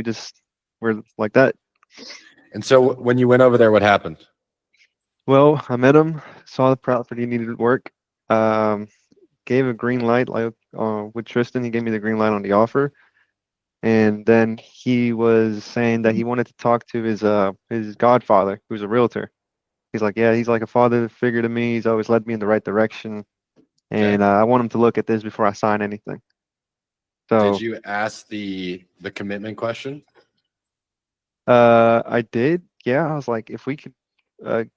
we just were like that. And so when you went over there, what happened? Well, I met him, saw the property needed work, um, gave a green light like with Tristan. He gave me the green light on the offer, and then he was saying that he wanted to talk to his godfather, who's a realtor. He's like, yeah, he's like a father figure to me. He's always led me in the right direction, Okay. and I want him to look at this before I sign anything. Did So you ask the commitment question? I did. Yeah, I was like, if we could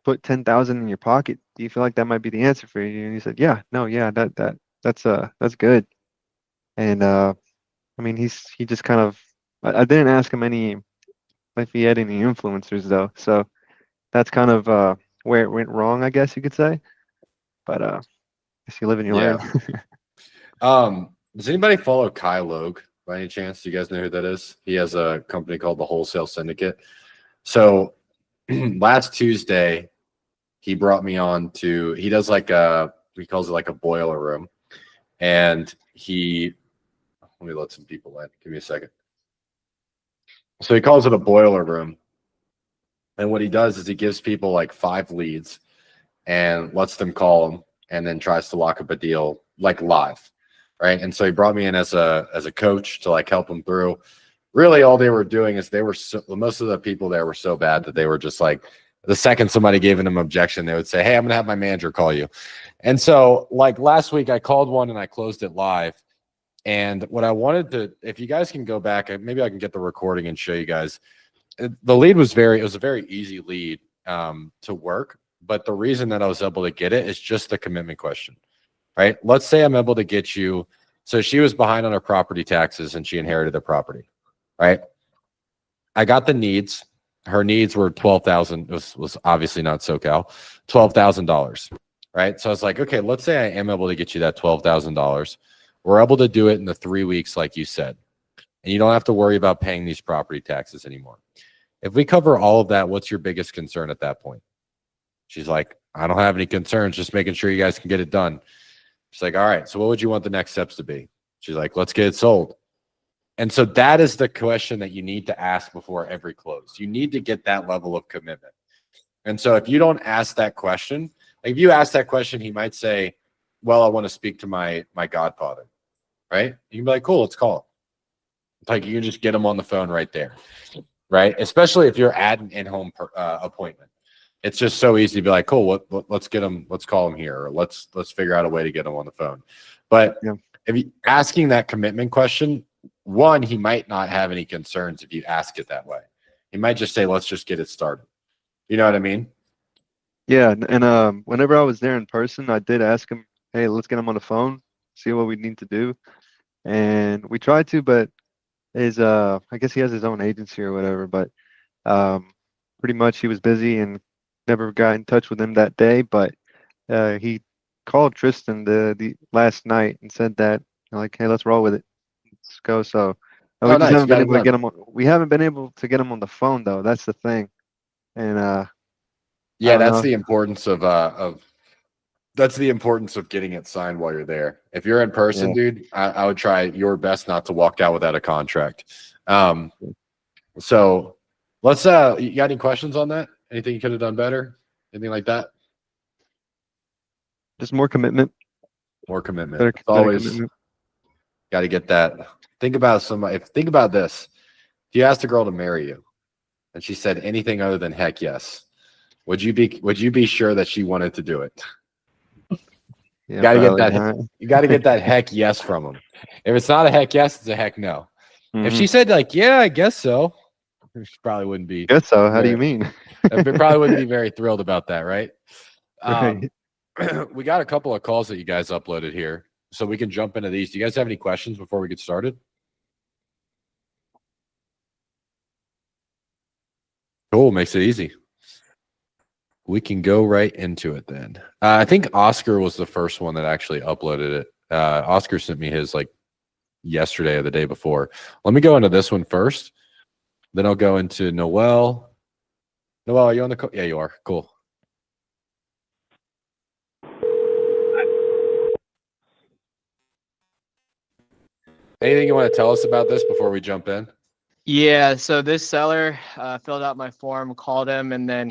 put 10,000 in your pocket, do you feel like that might be the answer for you? And he said, yeah, no, yeah, that's good. And I mean, he just kind of I didn't ask him any if he had any influencers though, so that's kind of where it went wrong, I guess you could say. But guess you live and you Yeah. learn. Does anybody follow Kai Logue by any chance? Do you guys know who that is? He has a company called the Wholesale Syndicate. So last Tuesday, he brought me on to, he does like he calls it like a boiler room. And let me let some people in. Give me a second. So he calls it a boiler room. And what he does is he gives people like 5 leads and lets them call them and then tries to lock up a deal like live. Right. And so he brought me in as a coach to like help them through. Really, all they were doing is most of the people there were so bad that they were just like, the second somebody gave them objection, they would say, hey, I'm going to have my manager call you. And so like last week, I called one and I closed it live. And what I wanted to, if you guys can go back, maybe I can get the recording and show you guys. The lead was it was a very easy lead to work. But the reason that I was able to get it is just the commitment question, right? Let's say I'm able to get you. So she was behind on her property taxes and she inherited the property, right? I got the needs. Her needs were 12,000. Was obviously not SoCal, $12,000, right? So I was like, okay, let's say I am able to get you that $12,000. We're able to do it in the 3 weeks, like you said, and you don't have to worry about paying these property taxes anymore. If we cover all of that, what's your biggest concern at that point? She's like, I don't have any concerns, just making sure you guys can get it done. She's like, all right, so what would you want the next steps to be? She's like, let's get it sold. And so that is the question that you need to ask before every close. You need to get that level of commitment. And so if you don't ask that question, like if you ask that question, he might say, well, I want to speak to my godfather, right? You can be like, cool, let's call him. Like you can just get him on the phone right there, right? Especially if you're at an in-home appointment. It's just so easy to be like, cool, let's get him, let's call him here, or let's figure out a way to get him on the phone. But Yeah. if you asking that commitment question, one, he might not have any concerns if you ask it that way. He might just say, let's just get it started. You know what I mean? Yeah, and whenever I was there in person, I did ask him, hey, let's get him on the phone, see what we need to do. And we tried to, but I guess he has his own agency or whatever, but pretty much he was busy and never got in touch with him that day. But he called Tristan the last night and said that like, hey, let's roll with it, let's go. So we Oh, just nice. You haven't got been it able to done. get him. We haven't been able to get him on the phone though. That's the thing. And I Yeah, don't that's know. the importance of that's the importance of getting it signed while you're there. If you're in person, Yeah. dude, I would try your best not to walk out without a contract. So let's you got any questions on that? Anything you could have done better? Anything like that? Just more commitment, More commitment. better It's better always commitment. got to get that. Think about think about this. If you asked a girl to marry you and she said anything other than heck yes, would you be sure that she wanted to do it? Yeah, Got to get probably that. not. You got to get that heck yes from them. If it's not a heck yes, it's a heck no. If Hmm. she said like, yeah, I guess so, she probably wouldn't be Guess so. How do very. you mean? Probably wouldn't be very thrilled about that, right? Right. We got a couple of calls that you guys uploaded here, so we can jump into these. Do you guys have any questions before we get started? Cool, makes it easy. We can go right into it then. I think Oscar was the first one that actually uploaded it. Oscar sent me his like yesterday or the day before. Let me go into this one first. Then I'll go into Noel. Noel, are you on the call? Yeah, you are. Cool. Anything you want to tell us about this before we jump in? Yeah, so this seller filled out my form, called him, and then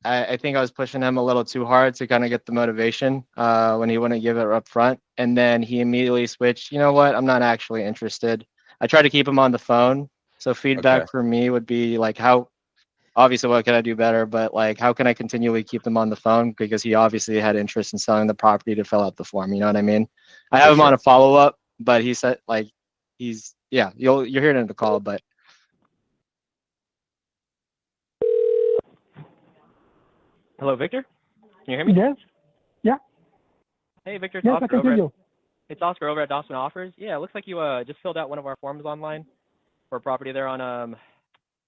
I think I was pushing him a little too hard to kind of get the motivation when he wouldn't give it up front. And then he immediately switched, you know what, I'm not actually interested. I tried to keep him on the phone. So Okay. feedback for me would be like, obviously, what can I do better? But like, how can I continually keep them on the phone? Because he obviously had interest in selling the property to fill out the form. You know what I mean? I For have him on sure. a follow up, but he said like, yeah, you're hearing it in the call, but. Hello, Victor. Can you hear me? Yes, yeah, Hey, Victor. It's yes, I Oscar can over hear at you. Dawson Offers. Yeah, it looks like you just filled out one of our forms online for a property there on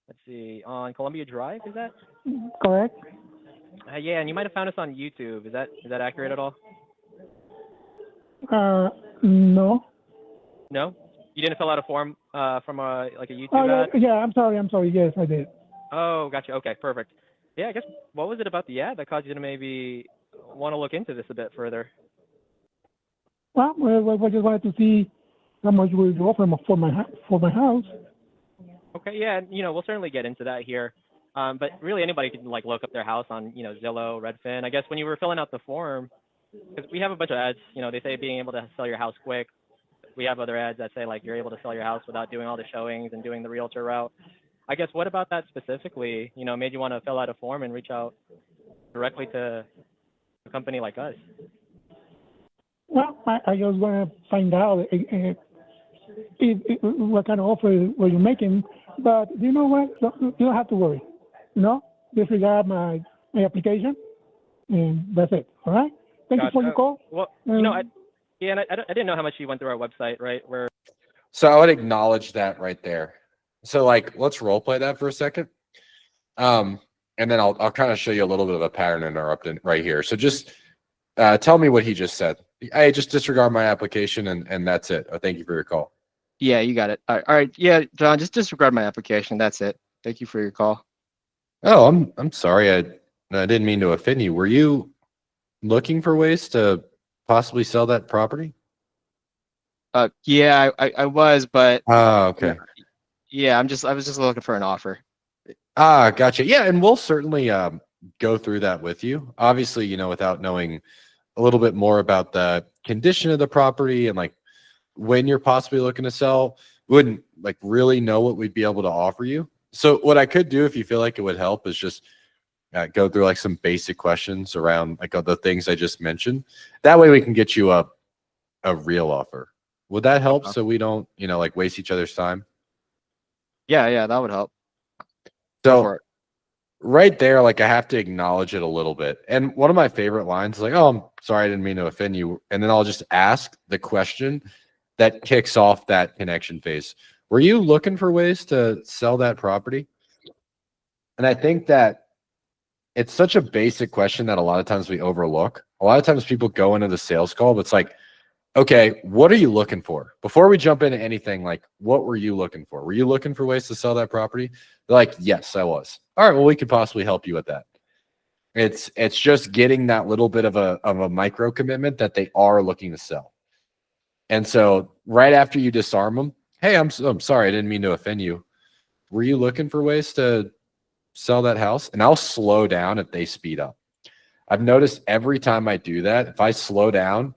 let's see, on Columbia Drive. Is that? Correct. Yeah, and you might have found us on YouTube. Is that accurate at all? No. No, you didn't fill out a form from a like a Oh, YouTube yeah, ad. yeah, I'm sorry. Yes, I did. Oh, gotcha. Okay, perfect. Yeah, I guess what was it about the ad that caused you to maybe want to look into this a bit further? Well, we just wanted to see how much will you offer for my house. Okay, yeah, and, we'll certainly get into that here. But really, anybody can like look up their house on Zillow, Redfin. I guess when you were filling out the form, because we have a bunch of ads. They say being able to sell your house quick. We have other ads that say like you're able to sell your house without doing all the showings and doing the realtor route. I guess what about that specifically, made you want to fill out a form and reach out directly to a company like us? Well, I just want to find out what kind of offer were you making. But you know what? You don't have to worry. Disregard my application, and that's it. All right. Thank you for your call. Well, and I didn't know how much you went through our website, right? So I would acknowledge that right there. So like, let's role play that for a second. And then I'll kind of show you a little bit of a pattern interrupting right here. So just tell me what he just said. Hey, just disregard my application and that's it. Oh, thank you for your call. Yeah, you got it. All right. Yeah, John, just disregard my application. That's it. Thank you for your call. Oh, I'm sorry. I didn't mean to offend you. Were you looking for ways to possibly sell that property? Yeah, I was, but Oh, okay. yeah, I was just looking for an offer. Ah, gotcha. Yeah, and we'll certainly go through that with you. Obviously, without knowing a little bit more about the condition of the property and like when you're possibly looking to sell, wouldn't like really know what we'd be able to offer you. So what I could do if you feel like it would help is just go through like some basic questions around like the things I just mentioned. That way we can get you a real offer. Would that help Okay. so we don't, like waste each other's time? Yeah, that would help. Go for So it. right there, like I have to acknowledge it a little bit. And one of my favorite lines is like, "Oh, I'm sorry, I didn't mean to offend you." And then I'll just ask the question that kicks off that connection phase. Were you looking for ways to sell that property? And I think that it's such a basic question that a lot of times we overlook. A lot of times people go into the sales call, but it's like, okay, what are you looking for? Before we jump into anything, like, what were you looking for? Were you looking for ways to sell that property? They're like, yes, I was. All right, well, we could possibly help you with that. It's just getting that little bit of a micro commitment that they are looking to sell. And so right after you disarm them, hey, I'm sorry, I didn't mean to offend you. Were you looking for ways to sell that house? And I'll slow down if they speed up. I've noticed every time I do that, if I slow down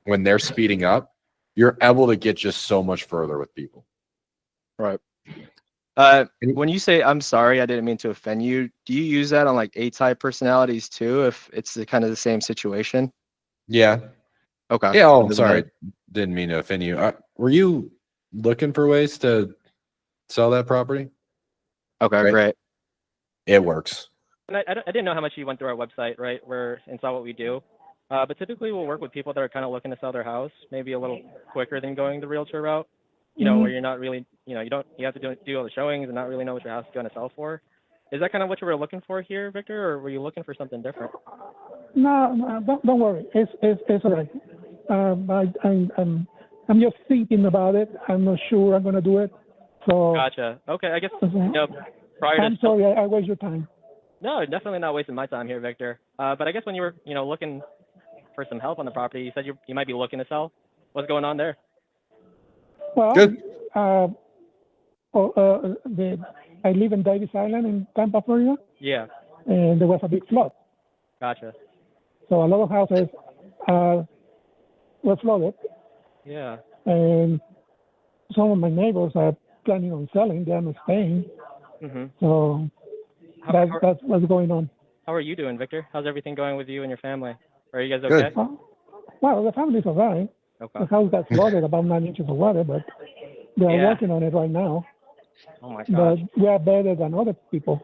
when they're speeding up, you're able to get just so much further with people. Right. When you say I'm sorry, I didn't mean to offend you, do you use that on like A-type personalities too, if it's kind of the same situation? Yeah. Okay. Yeah. Oh, Doesn't sorry. matter. Didn't mean to offend you. Were you looking for ways to sell that property? Okay, Right. great. It works. And I didn't know how much you went through our website, right? And saw what we do. But typically we'll work with people that are kind of looking to sell their house, maybe a little quicker than going the realtor route, where you're not really, you have to do all the showings and not really know what your house is going to sell for. Is that kind of what you were looking for here, Victor, or were you looking for something different? No, don't worry. It's all right. I'm just thinking about it. I'm not sure I'm gonna do it. So. Gotcha. Okay, I guess, prior to. I'm sorry, I waste your time. No, definitely not wasting my time here, Victor. But I guess when you were, looking for some help on the property, you said you might be looking to sell. What's going on there? Well, Good. I live in Davis Island in Tampa, Florida, Yeah. and there was a big flood. Gotcha. So a lot of houses were flooded, Yeah. and some of my neighbors are planning on selling. They're not staying. Mhm. So that's what's going on. How are you doing, Victor? How's everything going with you and your family? Are you guys Good. okay? Well, the family's all right. Okay. The house got flooded about 9 inches of water, but they're Yeah. working on it right now. Oh my But gosh. we are better than other people.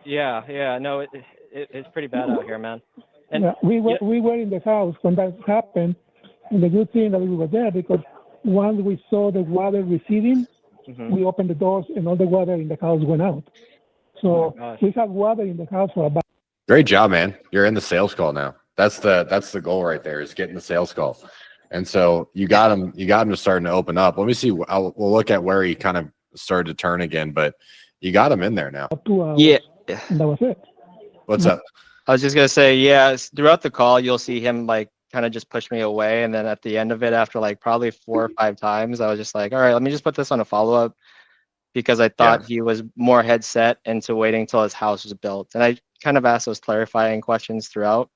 Yeah. Yeah. No, it's pretty bad out here, man. And Yeah, we were in the house when that happened, and the good thing that we were there because once we saw the water receding, Mhm. we opened the doors and all the water in the house went out. Oh So my gosh. we had water in the house for about. Great job, man. You're in the sales call now. That's the goal right there, is getting the sales call. And so you got him to starting to open up. Let me see. We'll look at where he kind of started to turn again, but you got him in there now. 2 hours. Yeah, And that was it. What's up? I was just gonna say, yeah, throughout the call, you'll see him like kind of just push me away, and then at the end of it, after like probably 4 or 5 times, I was just like, all right, let me just put this on a follow-up because I thought he was more head set into waiting till his house was built, and I kind of asked those clarifying questions throughout,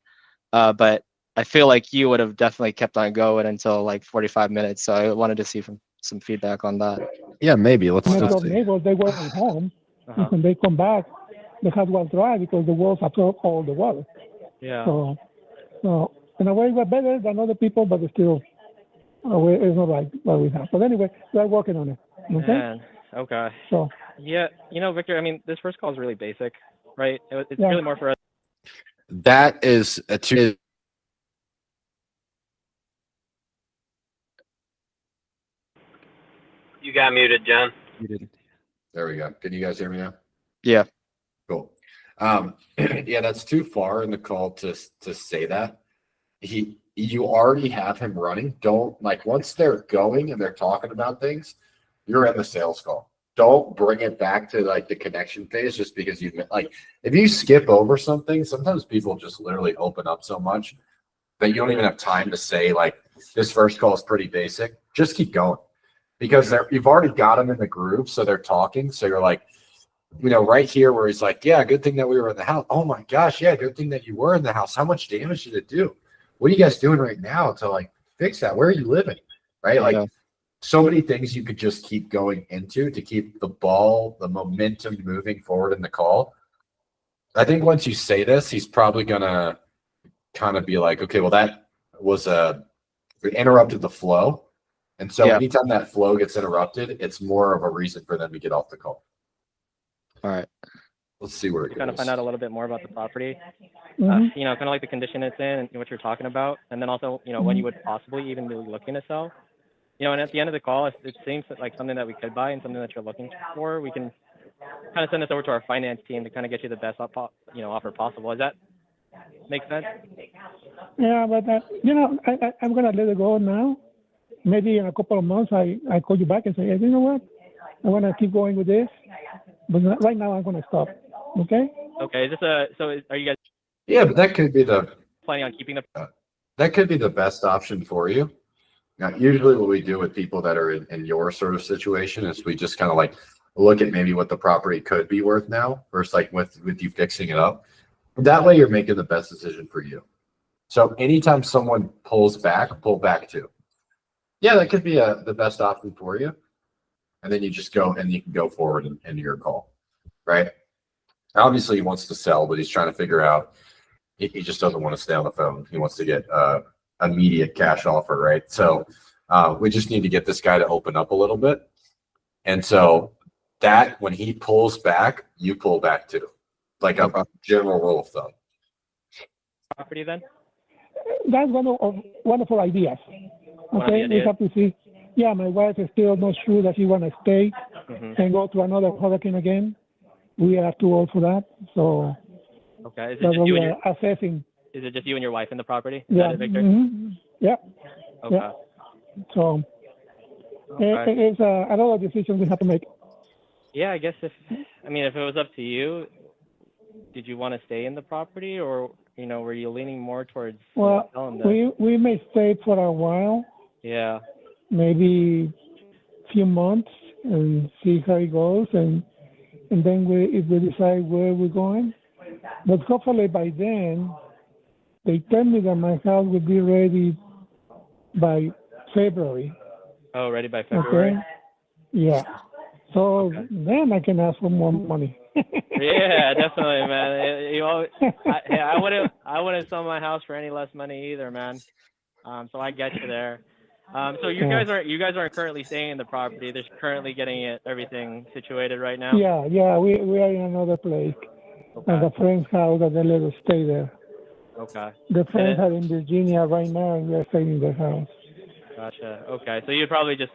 but I feel like you would have definitely kept on going until like 45 minutes, so I wanted to see some feedback on that. Yeah, maybe. Let's Next door see. neighbors, they were at home, Uh-huh. and when they come back, the house was dry because the walls absorbed all the water. Yeah. So in a way, we're better than other people, but it's still, it's not like what we have. But anyway, we're working on it. Okay? Man. Okay. So, Yeah. Victor, I mean, this first call is really basic, right? It's Yeah. really more for us. That is a two. You got muted, John. There we go. Can you guys hear me now? Yeah. Cool. Yeah, that's too far in the call to say that. You already have him running. Don't, like, once they're going and they're talking about things, you're in the sales call. Don't bring it back to like the connection phase just because like, if you skip over something, sometimes people just literally open up so much that you don't even have time to say like, this first call is pretty basic. Just keep going because you've already got them in the groove. So they're talking. So you're like, right here where he's like, yeah, good thing that we were in the house. Oh my gosh. Yeah. Good thing that you were in the house. How much damage did it do? What are you guys doing right now to like fix that? Where are you living? Right. Like, Yeah. so many things you could just keep going into to keep the momentum moving forward in the call. I think once you say this, he's probably going to kind of be like, okay, well, that was it interrupted the flow. And so Yeah. anytime that flow gets interrupted, it's more of a reason for them to get off the call. All right. Let's see where it Kind of goes. find out a little bit more about the property. mhm. Kind of like the condition it's in and what you're talking about, and then also, when you would possibly even be looking to sell. And at the end of the call, if it seems like something that we could buy and something that you're looking for, we can kind of send this over to our finance team to kind of get you the best offer possible. Does that make sense? Yeah, but I'm gonna let it go now. Maybe in a couple of months, I call you back and say, hey, you know what? I want to keep going with this, but right now I'm gonna stop. Okay? Okay. Is this are you guys Yeah, but that could be planning on keeping the? the best option for you. Now, usually what we do with people that are in your sort of situation is we just kind of like look at maybe what the property could be worth now versus like with you fixing it up. That way you're making the best decision for you. So anytime someone pulls back, pull back too. Yeah, that could be the best option for you. And then you just go and you can go forward into your call, right? Obviously he wants to sell, but he's trying to figure out, he just doesn't want to stay on the phone. He wants to get immediate cash offer, right? So we just need to get this guy to open up a little bit. And so that when he pulls back, you pull back too, like a general rule of thumb. Property then? That's one of wonderful ideas. One of the Okay, we ideas. have to see. Yeah, my wife is still not sure that she want to stay Mhm. and go to another hurricane again. We are too old for that, so Okay. Is it that's just what you we and are assessing. is it just you and your wife in the property? Is Yeah, that it, Victor? yeah. Okay. yeah. So Okay. it's another decision we have to make. Yeah, I guess if it was up to you, did you want to stay in the property, or were you leaning more towards Well, selling this? we may stay for a while, Yeah. maybe few months, and see how it goes, and then if we decide where we're going. But hopefully by then, they tell me that my house will be ready by February. Oh, ready by February. Okay. Yeah. So Okay. then I can ask for more money. Yeah, definitely, man. You always, I wouldn't sell my house for any less money either, man. So I get you there. So you Yeah. guys aren't currently staying in the property. They're currently getting everything situated right now. Yeah. We are in another place at Okay. a friend's house, and they let us stay there. Okay. The friends it- are in Virginia right now, and we are staying in their house. Gotcha. Okay. So you'd probably just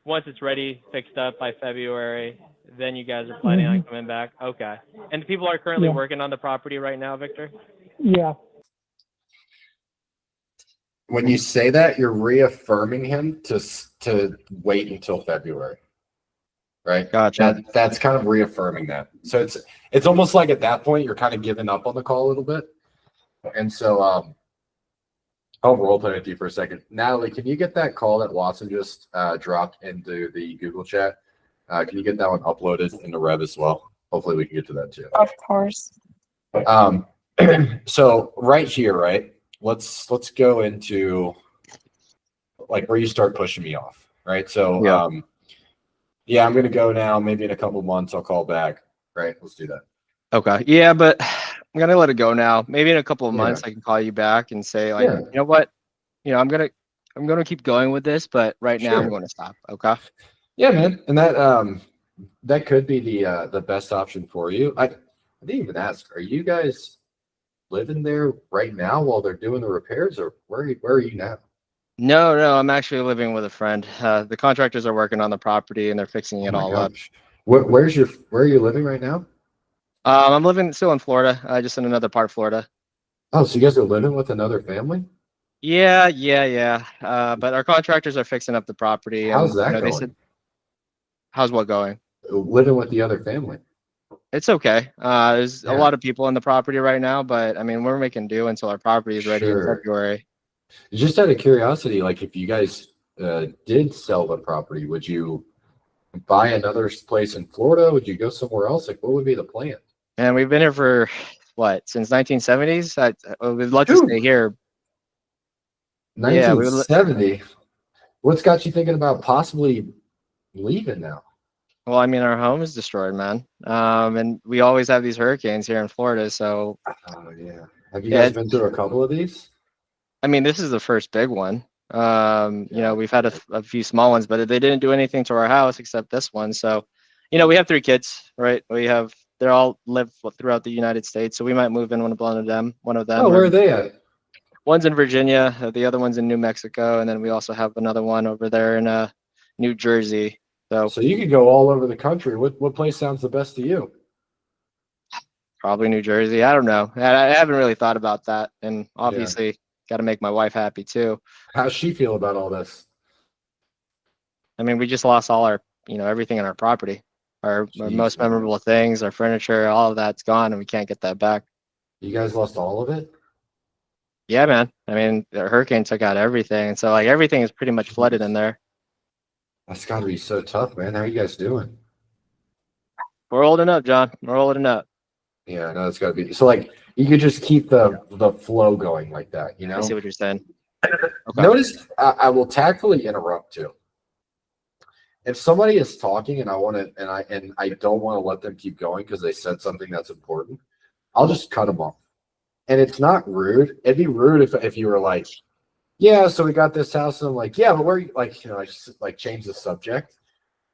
once it's ready, fixed up by February, then you guys are planning on coming back. Okay. And people are currently Yeah. working on the property right now, Victor? Yeah. When you say that, you're reaffirming him to wait until February, right? Gotcha. That's kind of reaffirming that. So it's almost like at that point you're kind of giving up on the call a little bit. And so I'll role play with you for a second. Natalie, can you get that call that Watson just dropped into the Google chat? Can you get that one uploaded into Rev as well? Hopefully we can get to that too. Of course. So right here, right? Let's go into like where you start pushing me off, right? So Yeah. I'm gonna go now. Maybe in a couple months I'll call back. Right? Let's do that. Okay. Yeah, but I'm gonna let it go now. Maybe in a couple of Yeah. months I can call you back and say like, Yeah. you know what? I'm gonna keep going with this, but right now I'm Sure. going to stop. Okay. Yeah, man. And that could be the best option for you. I didn't even ask. Are you guys living there right now while they're doing the repairs, or where are you now? No, I'm actually living with a friend. The contractors are working on the property and they're fixing it Oh my all up. gosh. Where are you living right now? I'm living still in Florida, just in another part of Florida. Oh, so you guys are living with another family? Yeah. But our contractors are fixing up the property, and How's that they going? said, "How's what going?" Living with the other family. It's okay. There's a Yeah. lot of people on the property right now, but I mean, we're making do until our property is ready in Sure. February. Just out of curiosity, like if you guys did sell the property, would you buy another place in Florida? Would you go somewhere else? Like, what would be the plan? And we've been here for what, since 1970s? We'd love to Dude. stay here. Yeah, we would. 1970. What's got you thinking about possibly leaving now? Well, I mean, our home is destroyed, man. And we always have these hurricanes here in Florida. So, Oh yeah. Have you Yeah, guys been through a couple of these? I mean, this is the first big one. We've had a few small ones, but they didn't do anything to our house except this one. So, we have 3 kids, right? They're all live throughout the United States. So we might move in one of them. Oh, where are they at? One's in Virginia, the other one's in New Mexico, and then we also have another one over there in New Jersey. So So you could go all over the country. What place sounds the best to you? probably New Jersey. I don't know. I haven't really thought about that, and obviously got to make my wife happy too. How's she feel about all this? I mean, we just lost all our, everything in our property, our Jeez, most man. memorable things, our furniture, all of that's gone, and we can't get that back. You guys lost all of it? Yeah, man. I mean, the hurricane took out everything, and so like everything is pretty much flooded in there. That's got to be so tough, man. How are you guys doing? We're holding up, John. We're holding up. Yeah, no, it's got to be. So like you could just keep the flow going like that, I see what you're saying. Okay. Notice I will tactfully interrupt too. If somebody is talking and I don't want to let them keep going because they said something that's important, I'll just cut them off. And it's not rude. It'd be rude if you were like, yeah, so we got this house, and I'm like, yeah, but where I just like change the subject.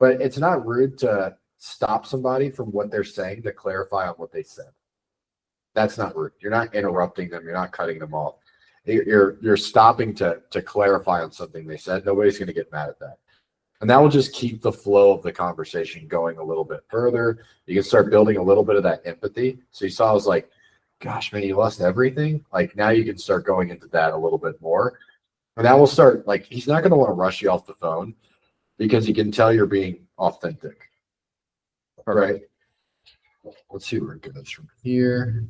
But it's not rude to stop somebody from what they're saying to clarify on what they said. That's not rude. You're not interrupting them. You're not cutting them off. You're stopping to clarify on something they said. Nobody's going to get mad at that. And that will just keep the flow of the conversation going a little bit further. You can start building a little bit of that empathy. So you saw, I was like, gosh, man, you lost everything. Like now you can start going into that a little bit more. And that will start, like, he's not going to want to rush you off the phone because he can tell you're being authentic. Right? Let's see where it goes from here.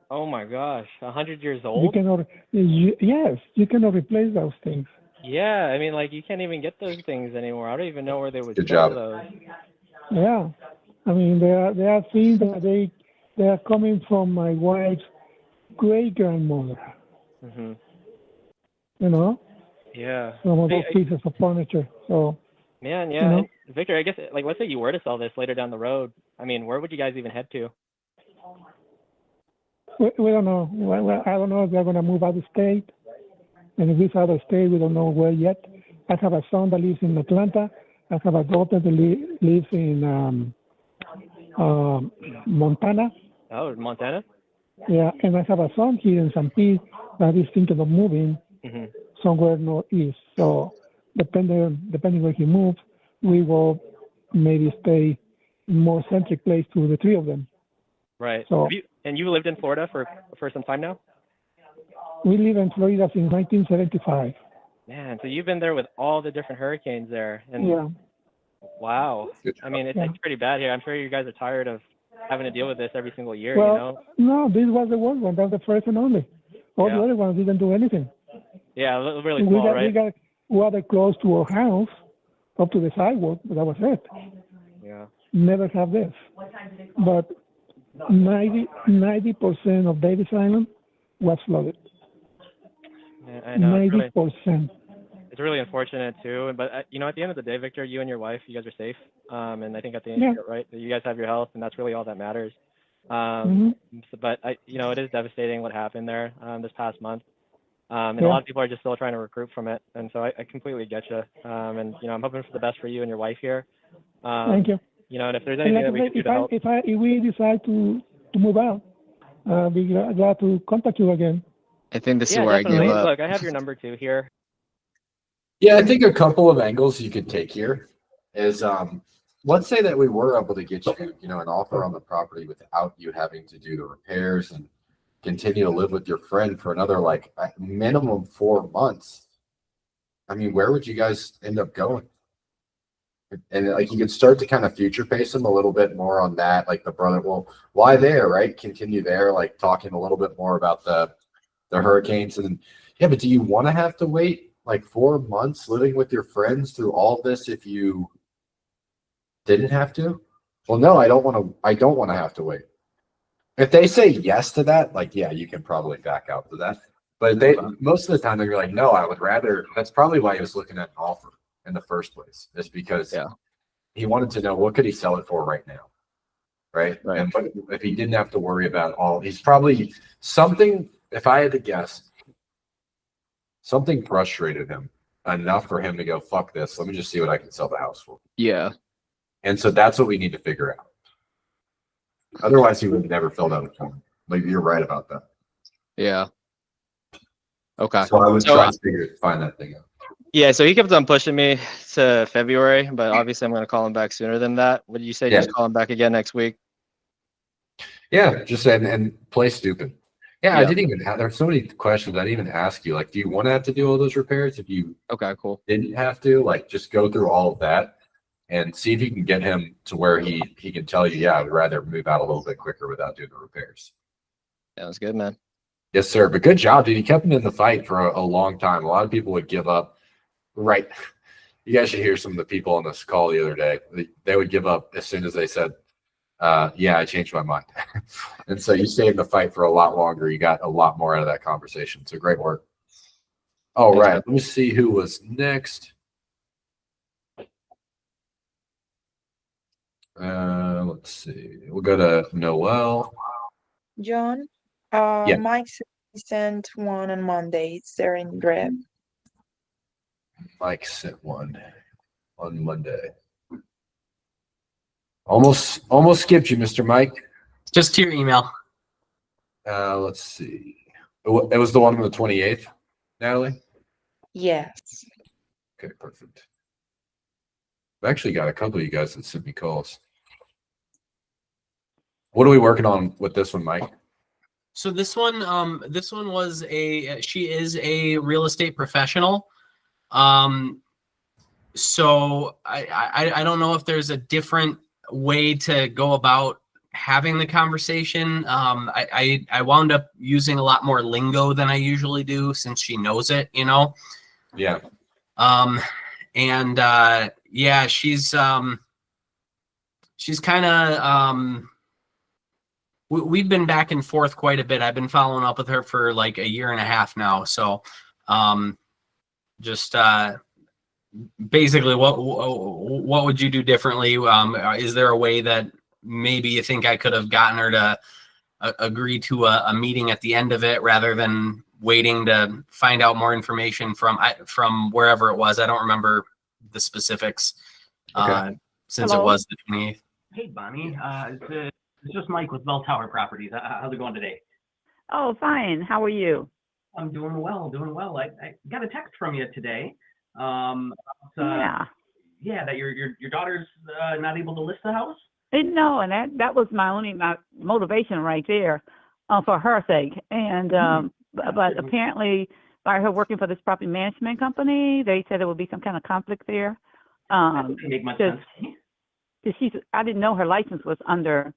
Oh my gosh, 100 years You old? cannot, yes, you cannot replace those things. Yeah, I mean, like you can't even get those things anymore. I don't even know where they would Good sell job. those. Yeah, I mean there are things that they are coming from my wife's great grandmother. Hmm. You know, Yeah. some of Hey, those pieces of furniture. So man, you yeah. know, And Victor, I guess like let's say you were to sell this later down the road. I mean, where would you guys even head to? we don't know. I don't know if they're going to move out of state, and if it's out of state, we don't know where yet. I have a son that lives in Atlanta. I have a daughter that lives in Montana. Oh, Montana. Yeah, and I have a son here in St. Pete that is thinking of moving Hmm. somewhere northeast. So depending where he moves, we will maybe stay in more centric place to the three of them. Right. So And you lived in Florida for some time now? we live in Florida since 1975. Man, so you've been there with all the different hurricanes there. And Yeah, wow. Good I mean, Yeah. it's pretty bad here. I'm sure you guys are tired of having to deal with this every single year, well, you know? no, this was the worst one. That's the first and only. All Yeah. the other ones didn't do anything. Yeah, really small, we right? got water close to our house, up to the sidewalk, but that was it. Yeah. Never have this. But 90% of Davis Island was flooded. Yeah, I know. 90%. It's really unfortunate too. But you know, at the end of the day, Victor, you and your wife, you guys are safe. And I think at the end, Yeah. right, you guys have your health, and that's really all that matters. But you know, it is devastating what happened there this past month. And a Yeah. lot of people are just still trying to recruit from it. And so I completely get you. And you know, I'm hoping for the best for you and your wife here. Thank you. You know, and if there's And anything like that I we said, can do to help, if we decide to move out, I'll be glad to contact you again. I think this is yeah, where I definitely. gave up. Look, I have your number too here. Yeah, I think a couple of angles you could take here is let's say that we were able to get you, you know, an offer on the property without you having to do the repairs and continue to live with your friend for another like minimum 4 months. I mean, where would you guys end up going? And like you could start to kind of future pace them a little bit more on that, like the brother, well, why there, right? Continue there, like talking a little bit more about the hurricanes. And yeah, but do you want to have to wait like 4 months living with your friends through all this if you didn't have to? Well, no, I don't want to have to wait. If they say yes to that, like, yeah, you can probably back out to that. But they most of the time they're like, no, I would rather. That's probably why he was looking at an offer in the first place, is because he wanted to know what could he sell it for right now, right? And but if he didn't have to worry about all, he's probably something. If I had to guess, something frustrated him enough for him to go, fuck this. Let me just see what I can sell the house for. Yeah. And so that's what we need to figure out. Otherwise, he would have never filled out a form. Like, you're right about that. Yeah. Okay. So I would So, try to find that thing out. Yeah, so he kept on pushing me to February, but obviously I'm going to call him back sooner than that. What did you say? Yeah. Just call him back again next week? Yeah, just and play stupid. Yeah, I Yeah. didn't even have, there's so many questions I didn't even ask you. Like, do you want to have to do all those repairs? If you Okay, cool. didn't have to, like, just go through all of that and see if you can get him to where he can tell you, yeah, I would rather move out a little bit quicker without doing the repairs. That was good, man. Yes, sir. But good job, dude. He kept him in the fight for a long time. A lot of people would give up. Right. You guys should hear some of the people on this call the other day. They would give up as soon as they said, yeah, I changed my mind. And so you stayed in the fight for a lot longer. You got a lot more out of that conversation. So great work. All right. Let me see who was next. Let's see. We'll go to Noel. John, Yeah. Mike sent one on Mondays. They're in red. Mike sent one on Monday. Almost skipped you, Mr. Mike. Just to your email. Let's see. It was the one on the 28th, Natalie? Yes. Okay, perfect. I've actually got a couple of you guys that sent me calls. What are we working on with this one, Mike? So this one was she is a real estate professional. So I don't know if there's a different way to go about having the conversation. I wound up using a lot more lingo than I usually do since she knows it, you know? Yeah. And yeah, she's kind of we've been back and forth quite a bit. I've been following up with her for like a year and a half now. So just basically, what would you do differently? Is there a way that maybe you think I could have gotten her to agree to a meeting at the end of it rather than waiting to find out more information from wherever it was? I don't remember the specifics since Hello? it was the 28th. Hey, Bonnie. It's just Mike with Bell Tower Properties. How's it going today? Oh, fine. How are you? I'm doing well, doing well. I got a text from you today. Yeah. Yeah, that your daughter's not able to list the house. No, and that was my motivation right there, for her sake. And but apparently, by her working for this property management company, they said there would be some kind of conflict there. That doesn't make much sense. I didn't know her license was under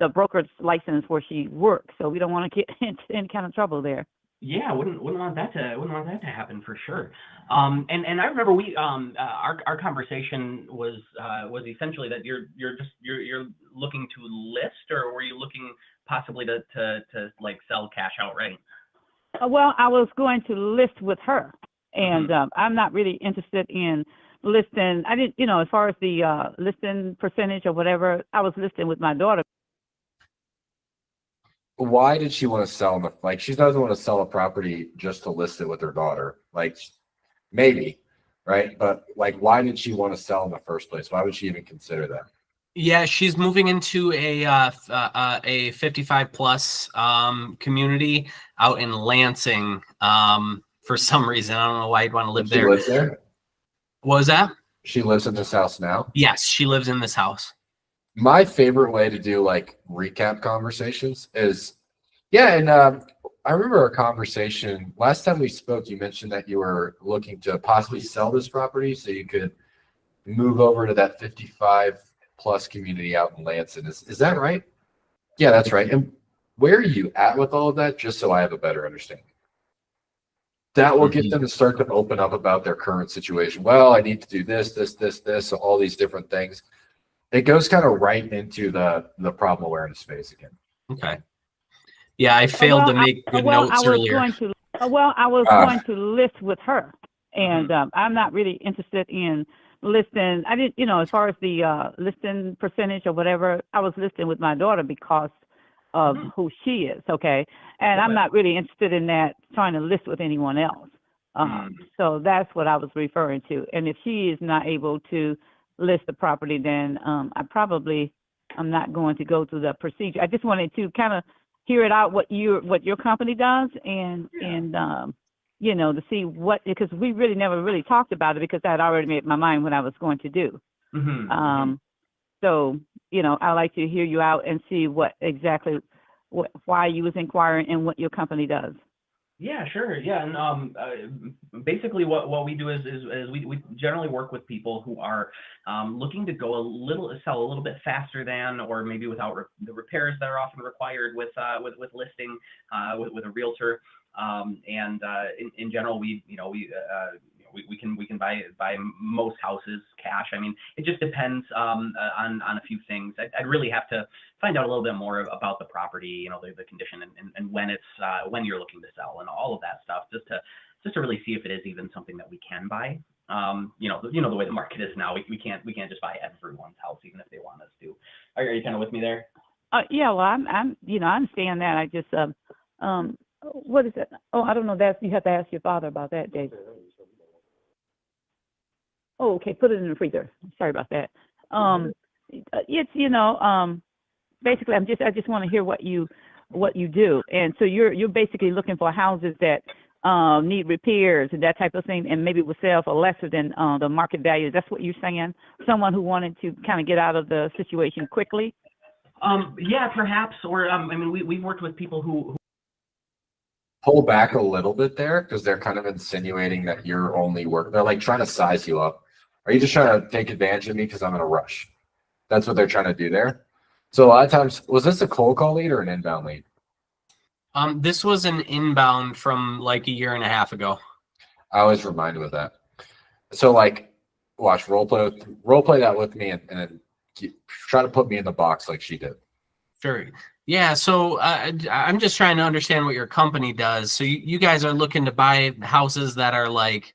the broker's license where she works, so we don't want to get into any kind of trouble there. Yeah, wouldn't want that to happen for sure. And I remember our conversation was essentially that you're looking to list, or were you looking possibly to like sell cash outright? Well, I was going to list with her, and I'm not really interested in listing. I didn't, as far as the listing percentage or whatever, I was listing with my daughter. Why did she want to sell the, like, she doesn't want to sell a property just to list it with her daughter? Like, maybe, right? But like, why did she want to sell in the first place? Why would she even consider that? Yeah, she's moving into a 55 plus community out in Lansing. For some reason, I don't know why you'd want to live She there. lives there? What was that? She lives in this house now? Yes, she lives in this house. My favorite way to do like recap conversations is, and I remember our conversation last time we spoke. You mentioned that you were looking to possibly sell this property so you could move over to that 55 plus community out in Lansing. Is that right? Yeah, that's right. And where are you at with all of that? Just so I have a better understanding. That will get them to start to open up about their current situation. Well, I need to do this, so all these different things. It goes kind of right into the problem awareness phase again. Okay. Yeah, I failed to make good notes earlier. I was going to list with her, and I'm not really interested in listing. I didn't, as far as the listing percentage or whatever, I was listing with my daughter because of who she is, okay? And I'm not really interested in that, trying to list with anyone else. So that's what I was referring to. And if she is not able to list the property, then I'm not going to go through the procedure. I just wanted to kind of hear it out what your company does, and to see what, because we really never really talked about it, because I had already made my mind what I was going to do. So I like to hear you out and see what exactly why you was inquiring and what your company does. Yeah, sure. Yeah, and basically what we do is we generally work with people who are looking to sell a little bit faster than, or maybe without the repairs that are often required with listing with a realtor. And in general, we can buy most houses cash. I mean, it just depends on a few things. I'd really have to find out a little bit more about the property, the condition, and when when you're looking to sell, and all of that stuff, just to really see if it is even something that we can buy. The way the market is now, we can't just buy everyone's house, even if they want us to. Are you kind of with me there? Yeah, well, I'm I understand that. I just what is it? Oh, I don't know. You have to ask your father about that, Dave. Oh, okay. Put it in the freezer. Sorry about that. It's basically I just want to hear what you do, and so you're basically looking for houses that need repairs and that type of thing, and maybe will sell for lesser than the market value. That's what you're saying? Someone who wanted to kind of get out of the situation quickly? Yeah, perhaps. Or we've worked with people who pull back a little bit there, because they're kind of insinuating that you're only they're like trying to size you up. Are you just trying to take advantage of me because I'm in a rush? That's what they're trying to do there. So a lot of times, was this a cold call lead or an inbound lead? This was an inbound from like a year and a half ago. I always remind them of that. So like, watch role play that with me, and then try to put me in the box like she did. Sure. Yeah. So I'm just trying to understand what your company does. So you guys are looking to buy houses that are like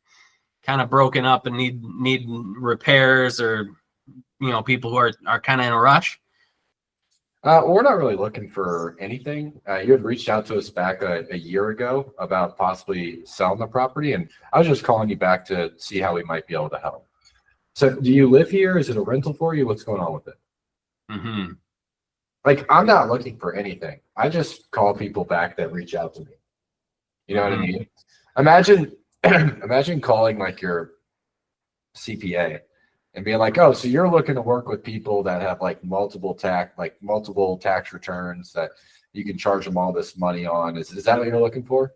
kind of broken up and need repairs, or people who are kind of in a rush. We're not really looking for anything. You had reached out to us back a year ago about possibly selling the property, and I was just calling you back to see how we might be able to help. So do you live here? Is it a rental for you? What's going on with it? Mm-hmm. Like, I'm not looking for anything. I just call people back that reach out to me. You know what I mean? Imagine calling like your CPA and being like, oh, so you're looking to work with people that have like multiple tax returns that you can charge them all this money on. Is that what you're looking for?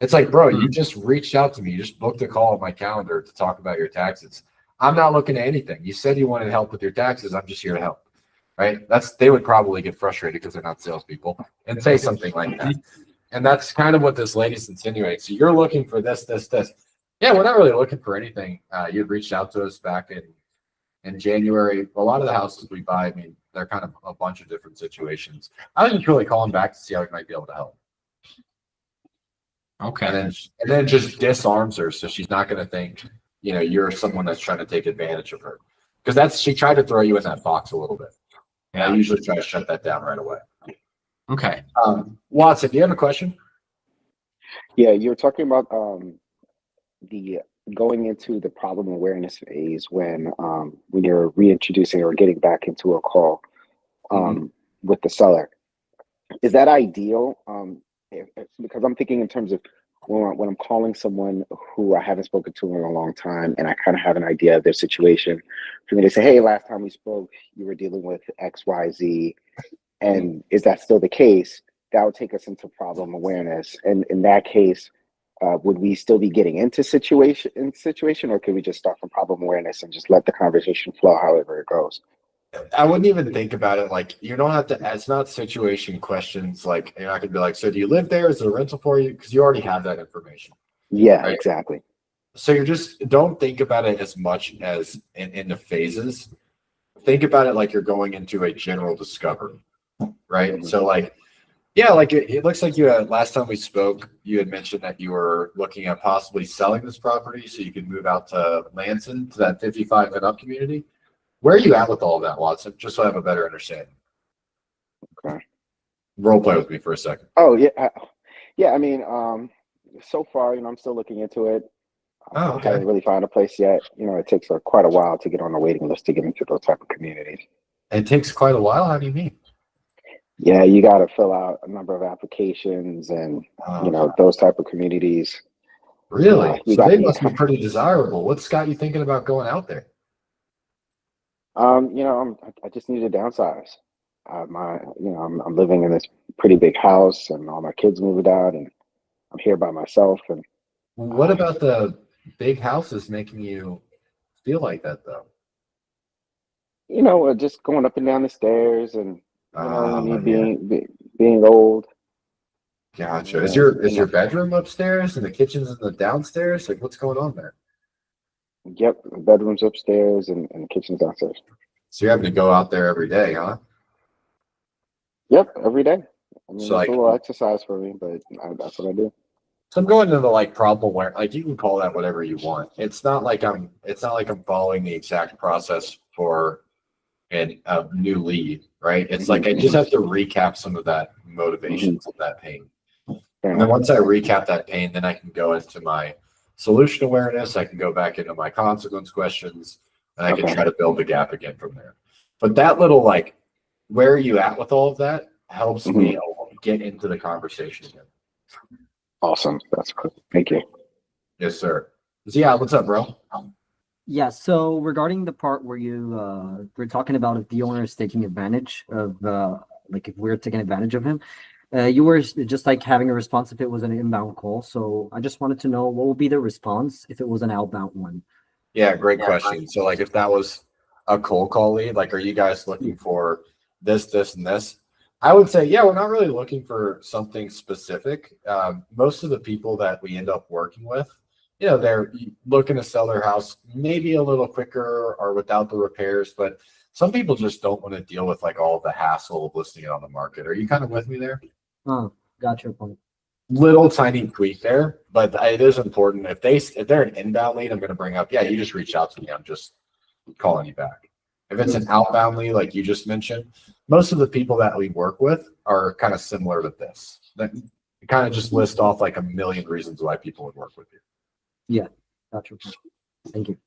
It's like, bro, you just reached out to me. You just booked a call on my calendar to talk about your taxes. I'm not looking at anything. You said you wanted help with your taxes. I'm just here to help. Right? They would probably get frustrated because they're not salespeople and say something like that. And that's kind of what this lady's insinuating. So you're looking for this. Yeah, we're not really looking for anything. You'd reached out to us back in January. A lot of the houses we buy, I mean, they're kind of a bunch of different situations. I was just really calling back to see how we might be able to help. Okay. And then just disarms her, so she's not going to think, you're someone that's trying to take advantage of her. Because she tried to throw you in that box a little bit. Yeah. I usually try to shut that down right away. Okay. Watson, do you have a question? Yeah, you're talking about the going into the problem awareness phase when you're reintroducing or getting back into a call with the seller. Is that ideal? Because I'm thinking in terms of when I'm calling someone who I haven't spoken to in a long time, and I kind of have an idea of their situation, for me to say, hey, last time we spoke, you were dealing with X, Y, Z, and is that still the case? That would take us into problem awareness. And in that case, would we still be getting into situation, or could we just start from problem awareness and just let the conversation flow however it goes? I wouldn't even think about it. Like, you don't have to, it's not situation questions. Like, you're not going to be like, so do you live there? Is it a rental for you? Because you already have that information. Yeah, right? Exactly. So don't think about it as much as in the phases. Think about it like you're going into a general discovery, right? Mm-hmm. So like, yeah, like it looks like last time we spoke, you had mentioned that you were looking at possibly selling this property so you could move out to Lansing, to that 55 and up community. Where are you at with all of that, Watson? Just so I have a better understanding. Okay. Role play with me for a second. Oh yeah, yeah. I mean, so far, I'm still looking into it. Oh, okay. I haven't really found a place yet. It takes quite a while to get on the waiting list to get into those type of communities. It takes quite a while. How do you mean? Yeah, you got to fill out a number of applications, and those type of communities. Really? So they must be pretty desirable. What's got you thinking about going out there? I just need to downsize. I'm living in this pretty big house, and all my kids moved out, and I'm here by myself. And what about the big houses making you feel like that, though? Just going up and down the stairs, and being old. Gotcha. Is your bedroom upstairs and the kitchen's in the downstairs? Like, what's going on there? Yep, the bedroom's upstairs and the kitchen's downstairs. So you're having to go out there every day, huh? Yep, every day. I mean, so it's a little exercise for me, but that's what I do. So I'm going into the problem where, like, you can call that whatever you want. It's not like I'm following the exact process for a new lead, right? It's like I just have to recap some of that motivation, of that pain. And then once I recap that pain, then I can go into my solution awareness. I can go back into my consequence questions, and I can try to build the gap again from there. But that little, like, where are you at with all of that helps me get into the conversation again. Awesome. That's cool. Thank you. Yes, sir. Yeah, what's up, bro? Yeah, so regarding the part where you we're talking about if the owner is taking advantage of like if we're taking advantage of him, you were just like having a response if it was an inbound call. So I just wanted to know what would be the response if it was an outbound one. Yeah, great question. So like if that was a cold call lead, like, are you guys looking for this, and this? I would say, yeah, we're not really looking for something specific. Most of the people that we end up working with you know, they're looking to sell their house maybe a little quicker or without the repairs, but some people just don't want to deal with like all the hassle of listing it on the market. Are you kind of with me there? Oh, got your point. Little tiny tweak there, but it is important. If they're an inbound lead, I'm going to bring up, yeah, you just reach out to me. I'm just calling you back. If it's an outbound lead, like you just mentioned, most of the people that we work with are kind of similar to this. That kind of just list off like a million reasons why people would work with you. Yeah, got your point. Thank you.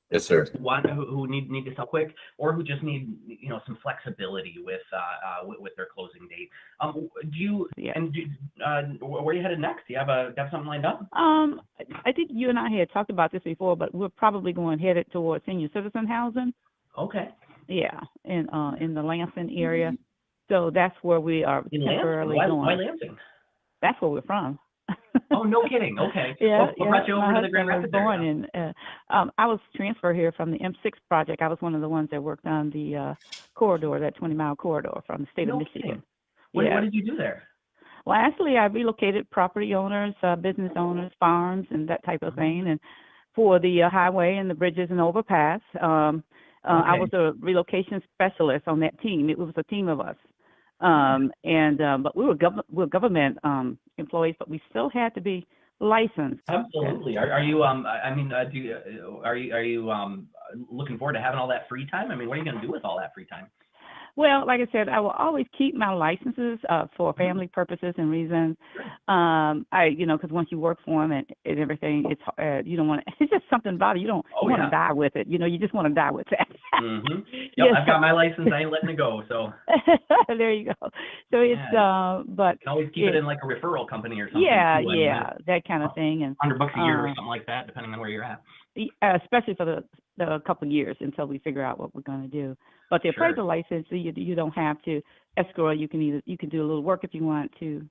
Yes, sir. One who need to sell quick, or who just need, you know, some flexibility with their closing date. Do you where are you headed next? Do you have something lined up? I think you and I had talked about this before, but we're probably going headed towards senior citizen housing. Okay. Yeah, in the Lansing area. So that's where we are temporarily going. Why Lansing? That's where we're from. Oh, no kidding. Okay. Yeah, What brought you over to the Grand was Rapids born area? in. I was transferred here from the M6 project. I was one of the ones that worked on the corridor, that 20-mile corridor from the state of No Michigan. kidding. What did you do there? Well, actually, I relocated property owners, business owners, farms, and that type of thing, and for the highway and the bridges and overpass. I was a relocation specialist on that team. It was a team of us. But we were government employees, but we still had to be licensed. Absolutely. Are you looking forward to having all that free time? I mean, what are you going to do with all that free time? Well, like I said, I will always keep my licenses for family purposes and reasons. Because once you work for them and everything, it's you don't want to. It's just something about it. You don't want to die with it. You just want to die with that. Mm-hmm. Yep, I've got my license. I ain't letting it go. So there you go. So it's but you can always keep it in like a referral company or something. Yeah, too, that kind of thing. And $100 a year or something like that, depending on where you're at. Especially for the couple of years until we figure out what we're going to do. But the appraisal license, you don't have to escrow. You can do a little work if you want to,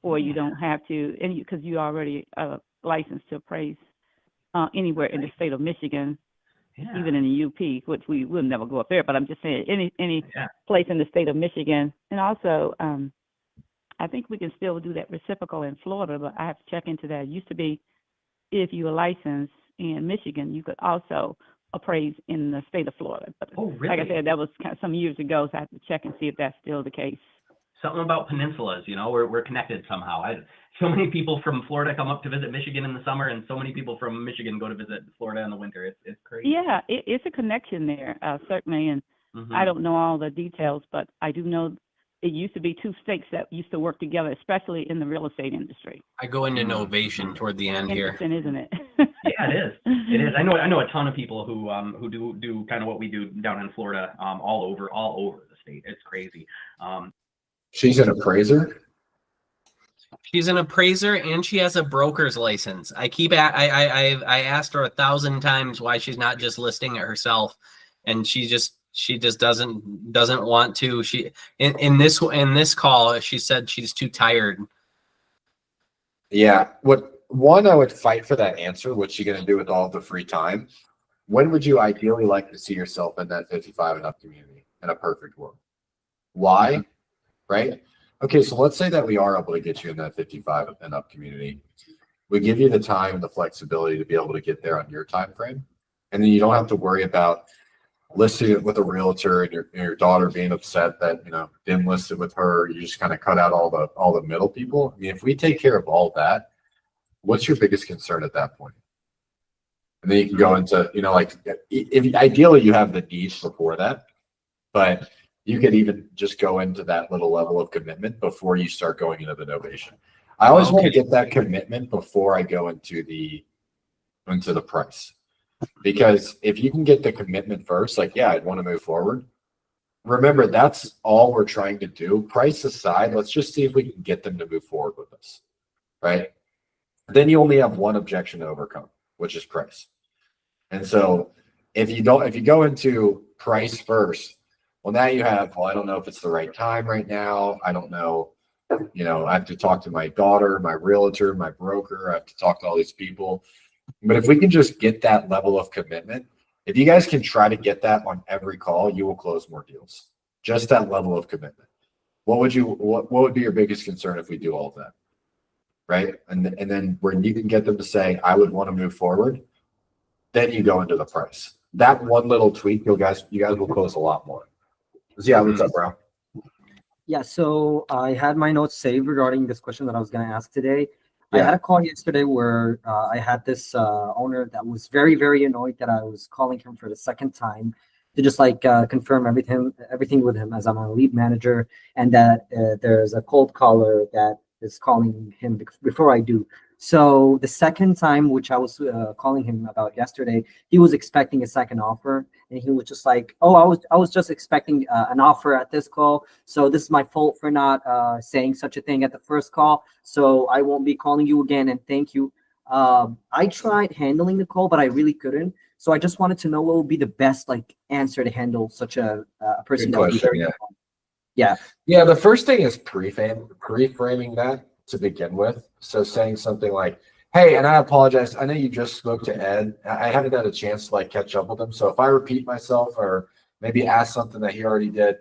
or you don't have to, and because you already licensed to appraise anywhere in the state of Michigan, even in the UP, which we will never go up there. But I'm just saying any place in the state of Michigan, and also I think we can still do that reciprocal in Florida, but I have to check into that. It used to be if you were licensed in Michigan, you could also appraise in the state of Florida. But really? Like I said, that was some years ago, so I have to check and see if that's still the case. Something about peninsulas, we're connected somehow. So many people from Florida come up to visit Michigan in the summer, and so many people from Michigan go to visit Florida in the winter. It's crazy. Yeah, it's a connection there, certainly, and I don't know all the details, but I do know it used to be two states that used to work together, especially in the real estate industry. I go into novation toward the end here. Interesting, isn't it? Yeah, it is. It is. I know a ton of people who do kind of what we do down in Florida, all over the state. It's crazy. She's an appraiser. She's an appraiser and she has a broker's license. I asked her 1,000 times why she's not just listing it herself, and she just doesn't want to. She in this call she said she's too tired. Yeah. I would fight for that answer. What's she going to do with all the free time? When would you ideally like to see yourself in that 55 and up community in a perfect world? Why? Right? Okay, so let's say that we are able to get you in that 55 and up community. We give you the time and the flexibility to be able to get there on your time frame. And then you don't have to worry about listing it with a realtor and your daughter being upset that didn't list it with her. You just kind of cut out all the middle people. I mean, if we take care of all that, what's your biggest concern at that point? And then you can go into, if ideally you have the needs before that, but you could even just go into that little level of commitment before you start going into the novation. I always want to get that commitment before I go into the price. Because if you can get the commitment first, I'd want to move forward. Remember, that's all we're trying to do. Price aside, let's just see if we can get them to move forward with us, right? Then you only have one objection to overcome, which is price. And so if you go into price first, well, now you have, I don't know if it's the right time right now. I don't know. I have to talk to my daughter, my realtor, my broker. I have to talk to all these people. But if we can just get that level of commitment, if you guys can try to get that on every call, you will close more deals. Just that level of commitment. What would be your biggest concern if we do all of that? right? And then when you can get them to say, I would want to move forward, then you go into the price. That one little tweak, you guys will close a lot more. Yeah, what's up, bro? Yeah, so I had my notes saved regarding this question that I was going to ask today. I Yeah. had a call yesterday where I had this owner that was very, very annoyed that I was calling him for the second time to just like confirm everything with him, as I'm a lead manager, and that there's a cold caller that is calling him before I do. So the second time, which I was calling him about yesterday, he was expecting a second offer, and he was just like, "Oh, I was just expecting an offer at this call. So this is my fault for not saying such a thing at the first call. So I won't be calling you again, and thank you." I tried handling the call, but I really couldn't. So I just wanted to know what would be the best like answer to handle such a person. Good that would be question, very yeah. annoying. Yeah. Yeah, the first thing is pre-framing that to begin with. So saying something like, hey, and I apologize, I know you just spoke to Ed. I haven't had a chance to like catch up with him. So if I repeat myself or maybe ask something that he already did,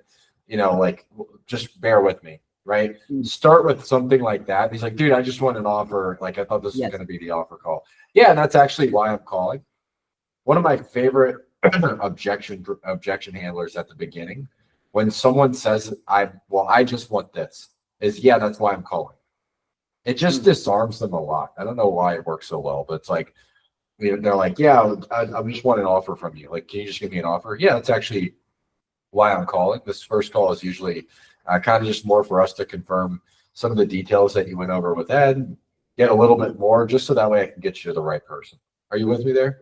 like just bear with me, right? Start with something like that. He's like, dude, I just want an offer. Like I thought this was going to be the offer call. Yeah, and that's actually why I'm calling. One of my favorite objection handlers at the beginning, when someone says, I just want this, is yeah, that's why I'm calling. It just disarms them a lot. I don't know why it works so well, but it's like, they're like, yeah, I just want an offer from you. Like, can you just give me an offer? Yeah, that's actually why I'm calling. This first call is usually kind of just more for us to confirm some of the details that you went over with Ed, get a little bit more, just so that way I can get you to the right person. Are you with me there?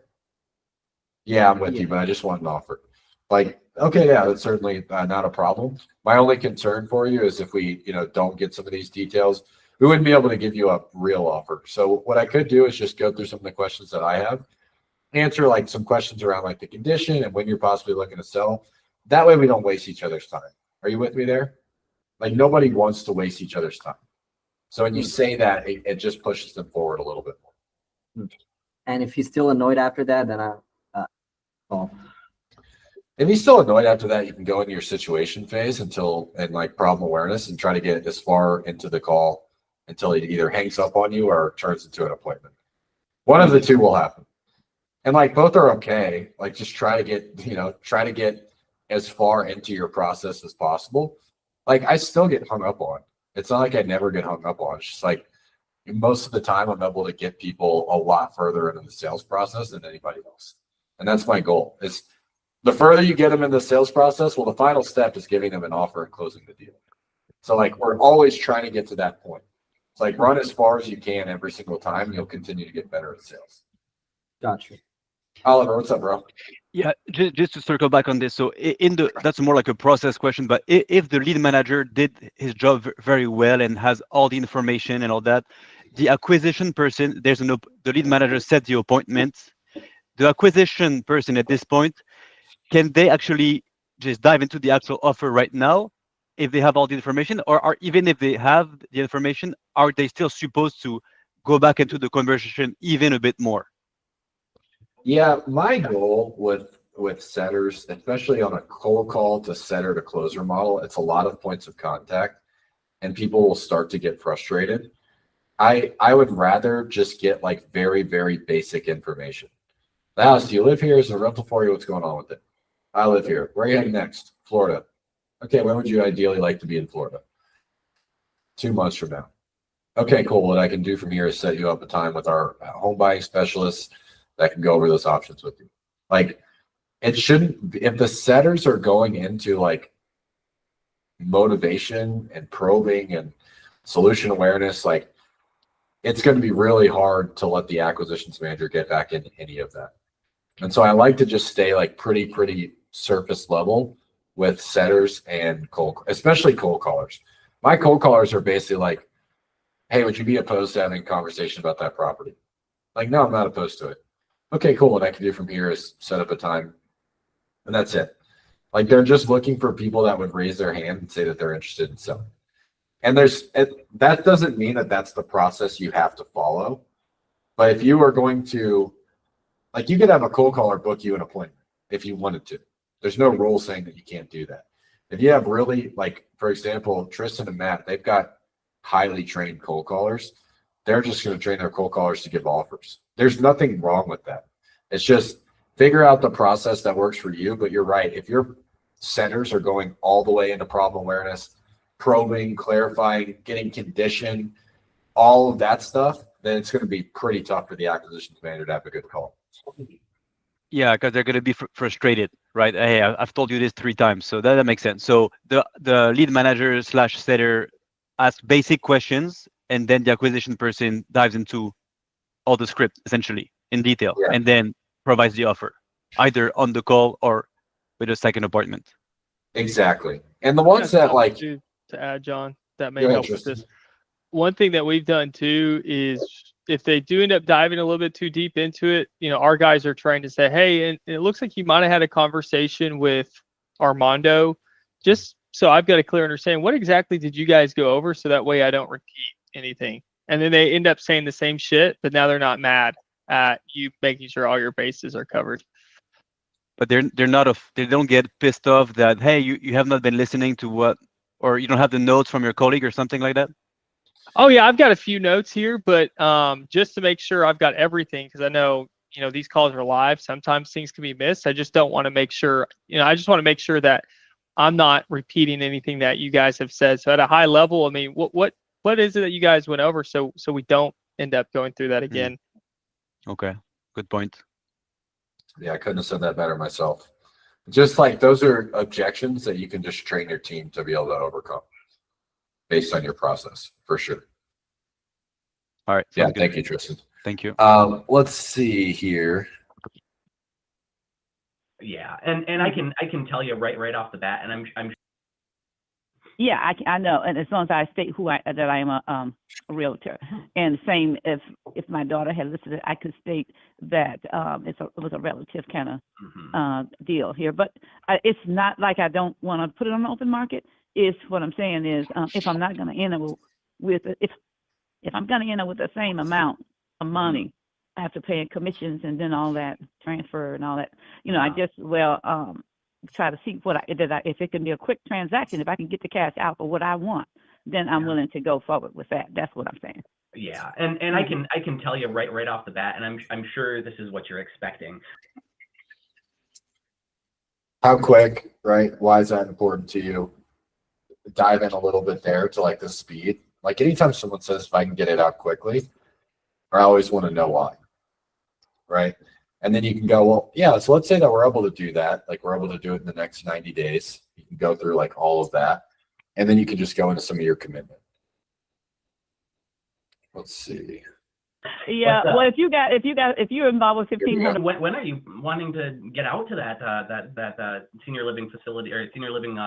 Yeah, I'm with you, but I just want an offer. Like, okay, yeah, that's certainly not a problem. My only concern for you is if we, don't get some of these details, we wouldn't be able to give you a real offer. So what I could do is just go through some of the questions that I have, answer like some questions around like the condition and when you're possibly looking to sell. That way we don't waste each other's time. Are you with me there? Like nobody wants to waste each other's time. So when you say that, it just pushes them forward a little bit more. And if he's still annoyed after that, then call. If he's still annoyed after that, you can go into your situation phase and like problem awareness and try to get as far into the call until he either hangs up on you or turns into an appointment. One of the two will happen. And like both are okay. Like just try to get as far into your process as possible. Like I still get hung up on. It's not like I never get hung up on. It's just like most of the time I'm able to get people a lot further into the sales process than anybody else. And that's my goal. Is the further you get them in the sales process, well, the final step is giving them an offer and closing the deal. So like we're always trying to get to that point. It's like run as far as you can every single time, and you'll continue to get better at sales. Gotcha. Oliver, what's up, bro? Yeah, just to circle back on this. So that's more like a process question, but if the lead manager did his job very well and has all the information and all that, the acquisition person, the lead manager set the appointment. The acquisition person at this point, can they actually just dive into the actual offer right now if they have all the information, or even if they have the information, are they still supposed to go back into the conversation even a bit more? Yeah, my goal with setters, especially on a cold call to setter to closer model, it's a lot of points of contact and people will start to get frustrated. I would rather just get like very, very basic information. The house, do you live here? Is it a rental for you? What's going on with it? I live here. Where are you heading next? Florida. Okay, when would you ideally like to be in Florida? 2 months from now. Okay, cool. What I can do from here is set you up a time with our home buying specialists that can go over those options with you. Like, it shouldn't, if the setters are going into like motivation and probing and solution awareness, like it's going to be really hard to let the acquisitions manager get back into any of that. And so I like to just stay like pretty surface level with setters and especially cold callers. My cold callers are basically like, hey, would you be opposed to having a conversation about that property? Like, no, I'm not opposed to it. Okay, cool. What I can do from here is set up a time, and that's it. Like, they're just looking for people that would raise their hand and say that they're interested in selling. And that doesn't mean that that's the process you have to follow. But if you are going to, like, you could have a cold caller book you an appointment if you wanted to. There's no rule saying that you can't do that. If you have really, like, for example, Tristan and Matt, they've got highly trained cold callers. they're just going to train their cold callers to give offers. There's nothing wrong with that. It's just figure out the process that works for you. But you're right. If your centers are going all the way into problem awareness, probing, clarifying, getting condition, all of that stuff, then it's going to be pretty tough for the acquisitions manager to have a good call. Yeah, because they're going to be frustrated, right? Hey, I've told you this 3 times, so that makes sense. So the lead manager / setter asks basic questions, and then the acquisition person dives into all the script essentially in detail, and then provides the offer, either on the call or with a second appointment. Exactly. And the ones that like to add, John, that may Go ahead, help with Tristan. this. One thing that we've done too is if they do end up diving a little bit too deep into it, our guys are trying to say, hey, and it looks like you might have had a conversation with Armando, just so I've got a clear understanding. What exactly did you guys go over, so that way I don't repeat anything? And then they end up saying the same shit, but now they're not mad at you making sure all your bases are covered. But they don't get pissed off that, hey, you have not been listening to what, or you don't have the notes from your colleague or something like that. Oh yeah, I've got a few notes here, but just to make sure I've got everything, because I know these calls are live. Sometimes things can be missed. I just don't want to make sure. I just want to make sure that I'm not repeating anything that you guys have said. So at a high level, I mean, what is it that you guys went over, so we don't end up going through that again? Okay, good point. Yeah, I couldn't have said that better myself. Just like those are objections that you can just train your team to be able to overcome based on your process, for sure. All right. Yeah, good. thank you, Tristan. Thank you. Let's see here. Yeah, and I can tell you right off the bat, and I'm Yeah, I know, and as long as I state that I am a realtor, and same if my daughter had listed it, I could state that it was a relative kind of deal here. But it's not like I don't want to put it on the open market. Is what I'm saying is if I'm not going to end up with if I'm going to end up with the same amount of money after paying commissions and then all that transfer and all that, I just try to see if it can be a quick transaction, if I can get the cash out for what I want, then I'm willing to go forward with that. That's what I'm saying. Yeah, and I can tell you right off the bat, and I'm sure this is what you're expecting. How quick, right? Why is that important to you? Dive in a little bit there to like the speed. Like anytime someone says if I can get it out quickly, I always want to know why, right? And then you can go, well, yeah, so let's say that we're able to do that. Like we're able to do it in the next 90 days. You can go through like all of that. And then you can just go into some of your commitment. Let's see. Yeah, well, if you're involved with 1,500. When are you wanting to get out to that senior living facility or senior living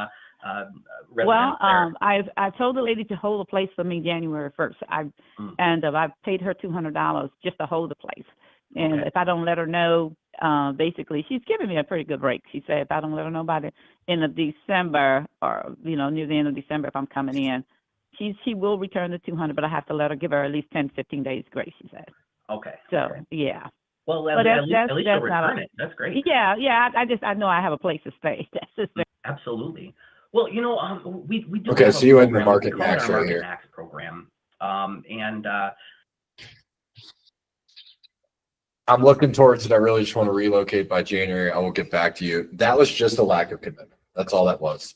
residence? Well, I've told the lady to hold the place for me January 1st. I've paid her $200 just to hold the place. And if I don't let her know, basically, she's giving me a pretty good break. She said if I don't let her know by the end of December or, near the end of December, if I'm coming in, she will return the $200, but I have to give her at least 10, 15 days grace, she said. Okay. So, yeah. Well, But at least you'll return it. That's great. Yeah. I know I have a place to stay. That's just it. Absolutely. Well, we do. Okay, have so a you in the program. Market We call it Max our right Market here. Max program, I'm looking towards it. I really just want to relocate by January. I will get back to you. That was just a lack of commitment. That's all that was.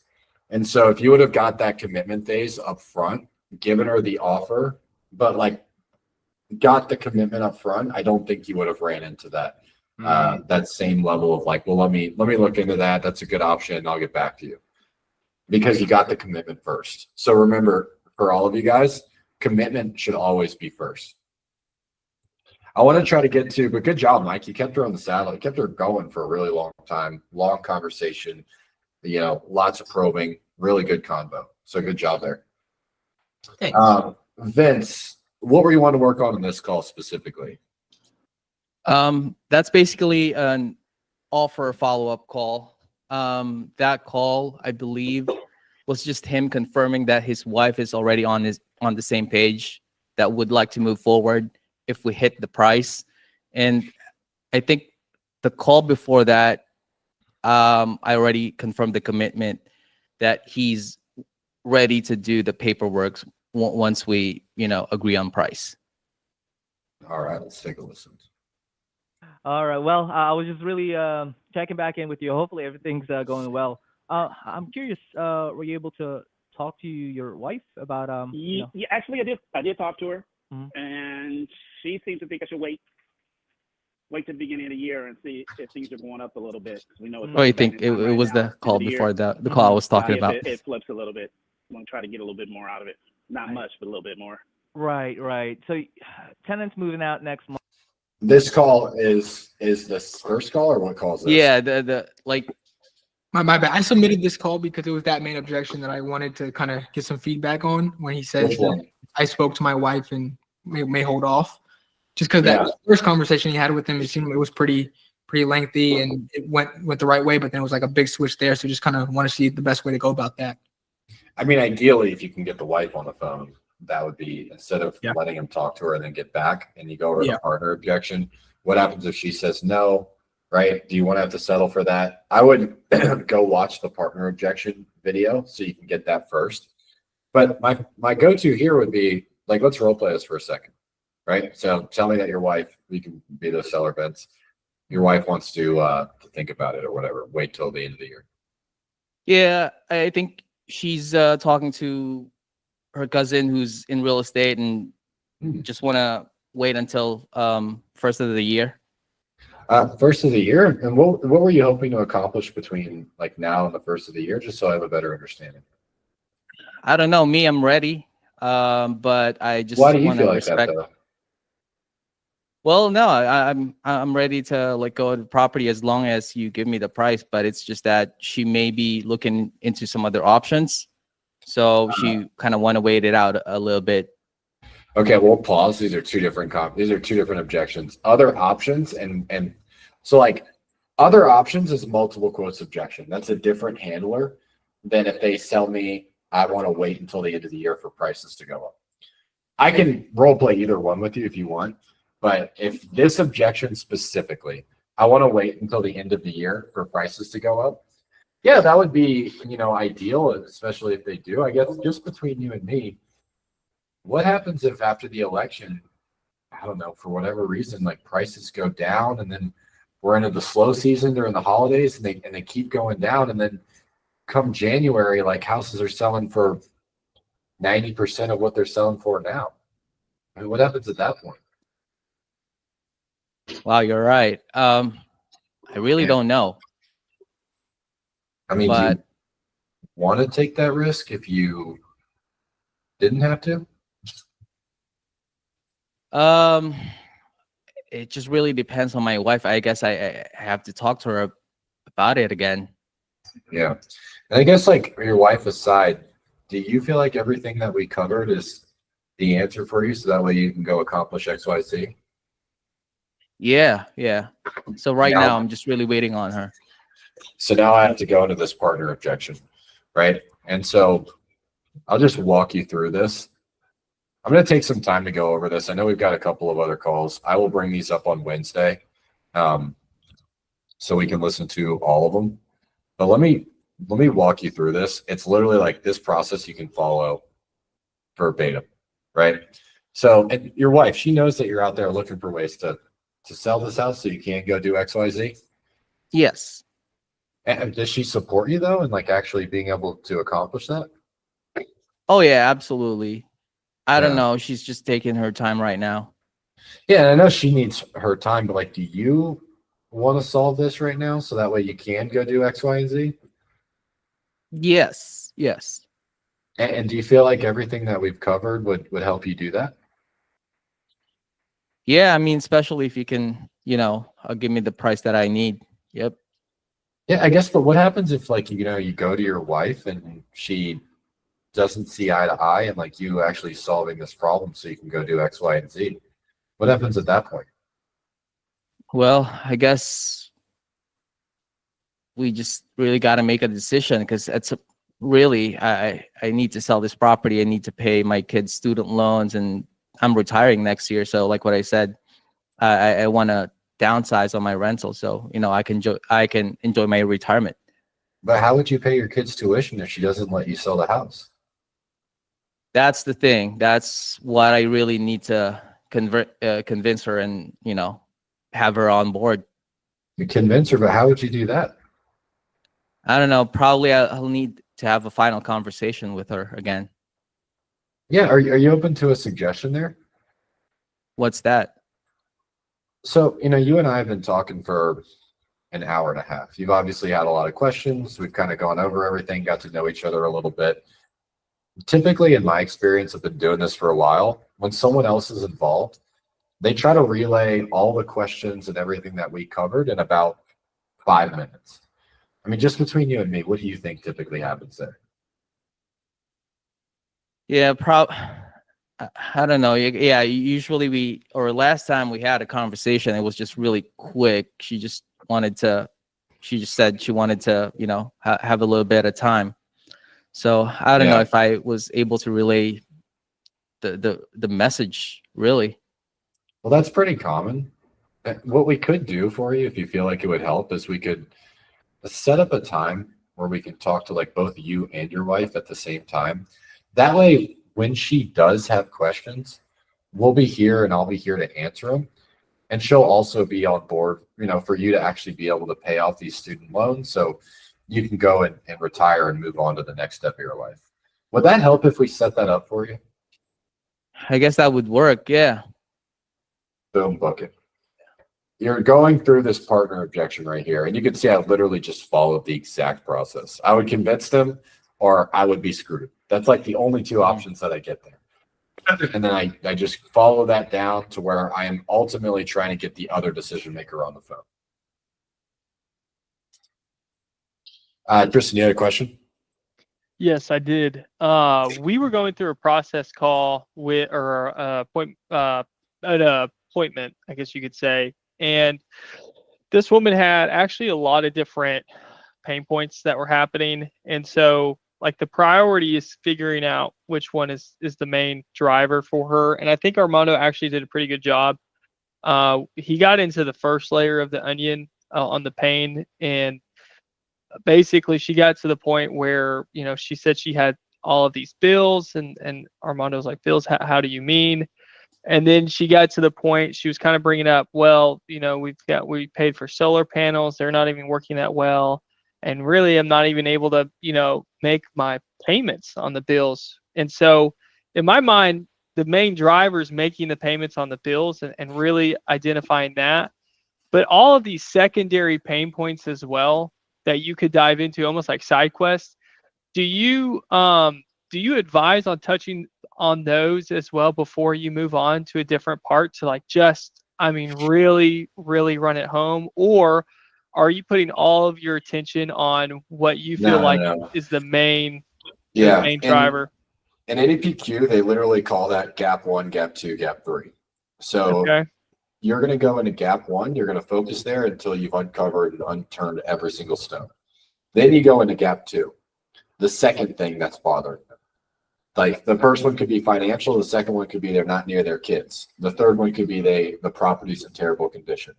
And so if you would have got that commitment phase up front, given her the offer, but like got the commitment up front, I don't think you would have ran into that that same level of like, well, let me look into that. That's a good option. I'll get back to you because you got the commitment first. So remember, for all of you guys, commitment should always be first. I want to try to get to, but good job, Mike. You kept her on the saddle. You kept her going for a really long time, long conversation, lots of probing, really good convo. So good job there. Thanks. Vince, what were you wanting to work on in this call specifically? That's basically an offer follow-up call. That call, I believe, was just him confirming that his wife is already on the same page, that would like to move forward if we hit the price. And I think the call before that, I already confirmed the commitment that he's ready to do the paperwork once we, agree on price. All right, let's take a listen. All right. Well, I was just really checking back in with you. Hopefully everything's going well. I'm curious, were you able to talk to your wife about Yeah, actually, I did talk to her, Mhm. and she seems to think I should wait to the beginning of the year and see if things are going up a little bit. We know it's Oh, you not the think best it time right was now, the end of call the year. before the call I was talking See about? if it flips a little bit. I want to try to get a little bit more out of it. Not much, but a little bit more. Right, right. So tenants moving out next month. This call is this first call or what call is this? Yeah, the like My bad. I submitted this call because it was that main objection that I wanted to kind of get some feedback on when he says Which that one? I spoke to my wife and may hold off. Just because Yeah. that first conversation he had with him, it seemed it was pretty lengthy and it went the right way, but then it was like a big switch there. So just kind of want to see the best way to go about that. I mean, ideally, if you can get the wife on the phone, that would be instead of Yeah. letting him talk to her and then get back and you go over Yeah. the partner objection. What happens if she says no? Right? Do you want to have to settle for that? I would go watch the partner objection video so you can get that first. But my go-to here would be like, let's role play this for a second. Right? So tell me that your wife, we can be those seller vents. Your wife wants to think about it or whatever. Wait till the end of the year. Yeah, I think she's talking to her cousin who's in real estate and just want to wait until first of the year. First of the year, and what were you hoping to accomplish between like now and the first of the year, just so I have a better understanding? I don't know. Me, I'm ready. But I just Why do you want feel to like that respect. though? Well, no, I'm ready to let go of the property as long as you give me the price. But it's just that she may be looking into some other options, so she kind of want to wait it out a little bit. Okay, we'll pause. These are two different these are two different objections. Other options and so like other options is multiple quotes objection. That's a different handler than if they sell me, I want to wait until the end of the year for prices to go up. I can role play either one with you if you want, but if this objection specifically, I want to wait until the end of the year for prices to go up. Yeah, that would be, ideal, especially if they do. I guess just between you and me, what happens if after the election, I don't know, for whatever reason, like prices go down and then we're into the slow season during the holidays and they keep going down, and then come January, like houses are selling for 90% of what they're selling for now. I mean, what happens at that point? Wow, you're right. I really don't know. I mean, do But you want to take that risk if you didn't have to? it just really depends on my wife. I guess I have to talk to her about it again. Yeah. And I guess like your wife aside, do you feel like everything that we covered is the answer for you so that way you can go accomplish XYZ? Yeah. So right Yeah. now I'm just really waiting on her. So now I have to go into this partner objection, right? And so I'll just walk you through this. I'm going to take some time to go over this. I know we've got a couple of other calls. I will bring these up on Wednesday, so we can listen to all of them. But let me walk you through this. It's literally like this process you can follow verbatim, right? So, and your wife, she knows that you're out there looking for ways to sell this house, so you can't go do XYZ. Yes. And does she support you though, in like actually being able to accomplish that? Oh yeah, absolutely. I don't Yeah. know. She's just taking her time right now. Yeah, I know she needs her time, but like, do you want to solve this right now so that way you can go do X, Y, and Z? Yes. And do you feel like everything that we've covered would help you do that? Yeah, I mean, especially if you can, give me the price that I need. Yep. Yeah, I guess, but what happens if like, you go to your wife and she doesn't see eye to eye and like you actually solving this problem so you can go do X, Y, and Z? What happens at that point? Well, I guess we just really got to make a decision because really, I need to sell this property. I need to pay my kids' student loans, and I'm retiring next year. So like what I said, I want to downsize on my rental. So, I can enjoy my retirement. But how would you pay your kids' tuition if she doesn't let you sell the house? That's the thing. That's what I really need to, convince her and have her on board. You convince her, but how would you do that? I don't know. Probably I'll need to have a final conversation with her again. Yeah, are you open to a suggestion there? What's that? So, you and I have been talking for an hour and a half. You've obviously had a lot of questions. We've kind of gone over everything, got to know each other a little bit. Typically, in my experience, I've been doing this for a while. When someone else is involved, they try to relay all the questions and everything that we covered in about 5 minutes. I mean, just between you and me, what do you think typically happens there? Yeah, I don't know. Yeah, usually last time we had a conversation, it was just really quick. She just said she wanted to, have a little bit of time. So I don't know if I was able to relay the message really. Well, that's pretty common. What we could do for you, if you feel like it would help, is we could set up a time where we can talk to like both you and your wife at the same time. That way, when she does have questions, we'll be here and I'll be here to answer them. And she'll also be on board, for you to actually be able to pay off these student loans. So you can go and retire and move on to the next step of your life. Would that help if we set that up for you? I guess that would work. Yeah. Boom, book it. You're going through this partner objection right here. And you can see I literally just followed the exact process. I would convince them or I would be screwed. That's like the only two options that I get there. And then I just follow that down to where I am ultimately trying to get the other decision maker on the phone. Tristan, you had a question? Yes, I did. We were going through a process call an appointment, I guess you could say. And this woman had actually a lot of different pain points that were happening. And so like the priority is figuring out which one is the main driver for her. And I think Armando actually did a pretty good job. He got into the first layer of the onion on the pain, and basically she got to the point where, she said she had all of these bills and Armando's like, bills, how do you mean? And then she got to the point she was kind of bringing up, well, we paid for solar panels. They're not even working that well. And really, I'm not even able to, make my payments on the bills. And so in my mind, the main driver is making the payments on the bills and really identifying that. But all of these secondary pain points as well that you could dive into, almost like side quests. Do you advise on touching on those as well before you move on to a different part to really, really run it home? Or are you putting all of your attention on what you feel is the main driver? In ADPQ, they literally call that gap 1, gap 2, gap 3. So you're going to go into gap 1, you're going to focus there until you've uncovered and unturned every single stone. Then you go into gap 2, the second thing that's bothering them. Like the first one could be financial, the second one could be they're not near their kids. The third one could be the property's in terrible condition.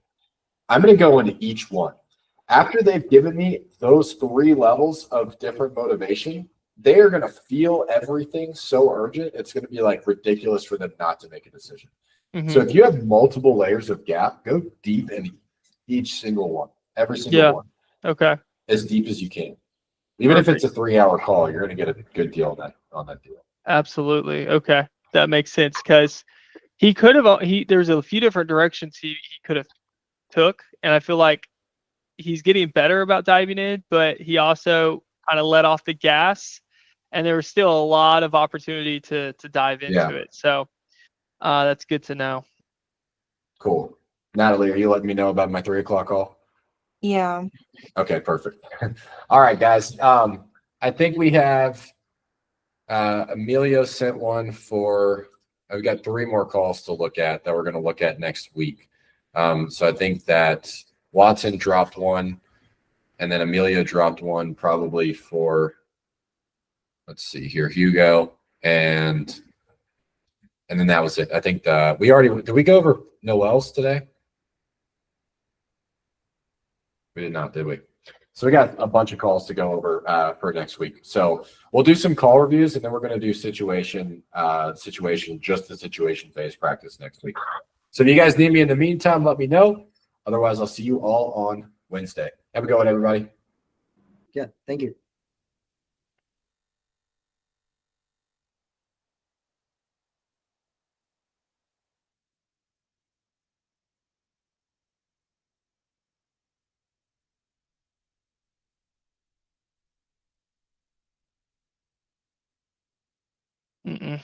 I'm going to go into each one. After they've given me those 3 levels of different motivation, they are going to feel everything so urgent, it's going to be like ridiculous for them not to make a decision. Mm-hmm. So if you have multiple layers of gap, go deep in each single one, every single one. Okay. As deep as you can. Even if it's a 3-hour call, you're going to get a good deal on that deal. Absolutely. Okay. That makes sense because there's a few different directions he could have took. And I feel like he's getting better about diving in, but he also kind of let off the gas and there was still a lot of opportunity to dive into it. So that's good to know. Cool. Natalie, are you letting me know about my 3 o'clock call? Yeah. Okay, perfect. All right, guys. I think we have Emilio sent one for, we've got 3 more calls to look at that we're going to look at next week. So I think that Watson dropped one, and then Emilio dropped one probably for, let's see here, Hugo, and then that was it. I think did we go over Noel's today? We did not, did we? So we got a bunch of calls to go over for next week. So we'll do some call reviews, and then we're going to do situation phase practice next week. So if you guys need me in the meantime, let me know. Otherwise, I'll see you all on Wednesday. Have a good one, everybody. Yeah, thank you. Mm-mm.